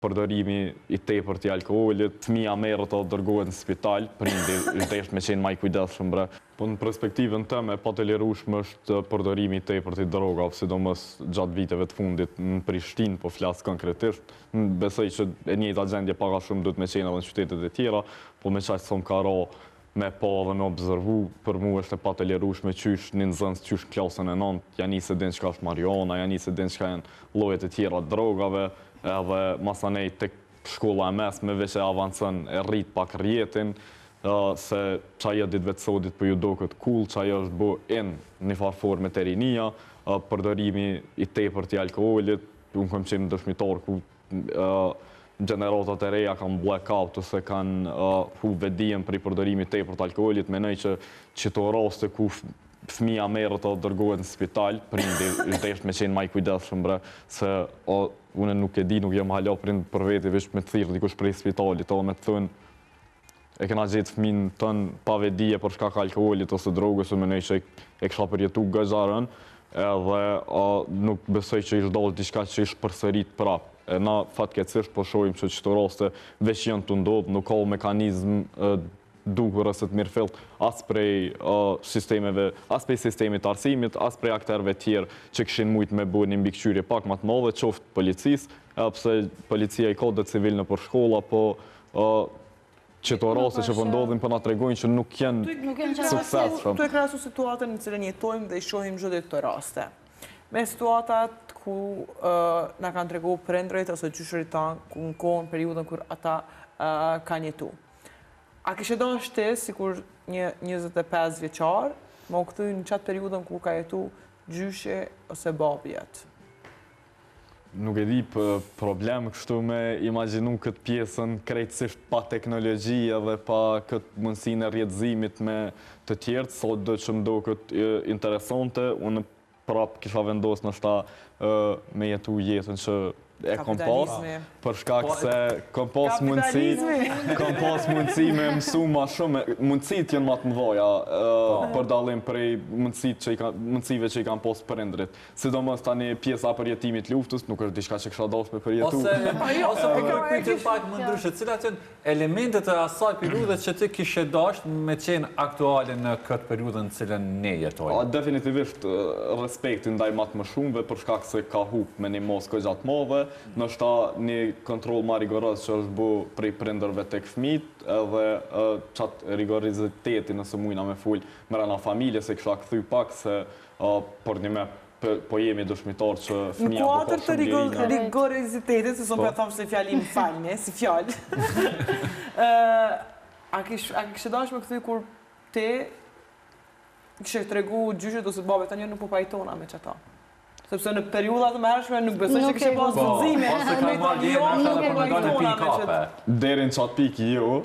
përdorimi i tepërt i alkoolit, fëmia merret o dërgohet në spital, prindi vdesh me qenë më i kujdesshëm bre. Po në perspektivën tëme, pa të lirueshme është përdorimi i tepërt i drogave, sidomos gjatë viteve të fundit në Prishtinë, po flas konkretisht. Besoj që e njëjta gjendje pak a shumë duhet me qenë edhe në qytetet e tjera, po me çaq son ka ra me pa dhe me observu, për mu është e pa të lirueshme qysh një nxënës qysh klasën e 9, janë nisë din çka është marijuana, janë nisë din çka janë llojet e tjera të drogave, edhe masanej tek shkolla e mesme veç e avancën e rrit pak rjetin, se çaja ditëve të sodit për ju duket cool, çaja është bu një farë forme të rinia, përdorimi i tepërt i alkoolit, unë kam qenë dëshmitar ku gjeneratat e reja kanë blackout ose kanë hu vedijen për i përdorimit tepërt të alkoolit, menoj që qëto raste ku fëmia merret o dërgohet në spital, prindi vdesh me qenë më i kujdesshëm bre, se unë nuk e di, nuk jam hala prind për veti, veç me të thirrë dikush prej spitalit, o me të thënë e kena gjetë fëmin tënë pa vedije për shkak alkoolit ose drogës, menoj që e kisha përjetu gëzarën, edhe nuk besoj që ish dalë diçka që ish përsërit prap. Na fatkeqësisht po shohim që çto raste veç janë të ndodhur, nuk ka mekanizëm duhur ose të mirëfillt as prej sistemeve, as prej sistemit të arsimit, as prej aktorëve të tjerë që kishin mujt me bënë një mbikëqyrje pak më të madhe, qoftë policisë, edhe pse policia i ka dhe civil në për shkolla, po qëto raste që po ndodhin po na tregojnë që nuk janë suksesshëm. Tu e krahasu situatën në cilën jetojmë dhe i shohim çdo ditë këto raste. Me situatat ku na kanë tregu prindrit ose gjyshërit tanë në kohën, periudhën kur ata kanë jetu. A kishe dashur ti, sikur një 25 vjeçar, më u kthy në çatë periudhën ku ka jetu gjyshi ose babi jet? Nuk e di për problem kështu me imagjinu këtë pjesën krejtësisht pa teknologji edhe pa këtë mundësinë e rrjedhëzimit me të tjerët, sot do që më duket interesante, unë prap kisha vendos nështë me jetu jetën që e kom pas, për shkak se kom pas mundësi me mësu ma shumë, mundësit janë ma të mëdhaja për dallim prej mundësive që i kanë pas prindrit. Sidomos tani pjesa për jetimit luftës, nuk është diçka që kisha dashur me përjetu. Ose për pyetje pak më ndryshe, cilat janë elementet e asaj periudhe që ti kishe dashur me qenë aktuale në këtë periudhë në cilën ne jetojmë? Definitivisht respekti ndaj ma të më shumëve, për shkak se ka hub me një mos gjatë madhe, nështë një kontrol ma rigorës që është bu prej prindërve tek fëmijët, edhe qatë rigoriziteti nëse mujna me full mrena familje, se kisha këthy pak se për një me po jemi dëshmitar që fëmija po ka shumë në kuadër të rigorizitetit, se son për thamë se fjallim falme, si fjallë, a kishe dash me këthy kur te kishe tregu gjyshit ose babet të një nuk po pajtona me qëta? Sepse në periudat të hershme nuk besoj që kishe pas guxime. Ose ka marrë djemë, edhe për me dalë në pinë kape. Deri në qatë piki jo,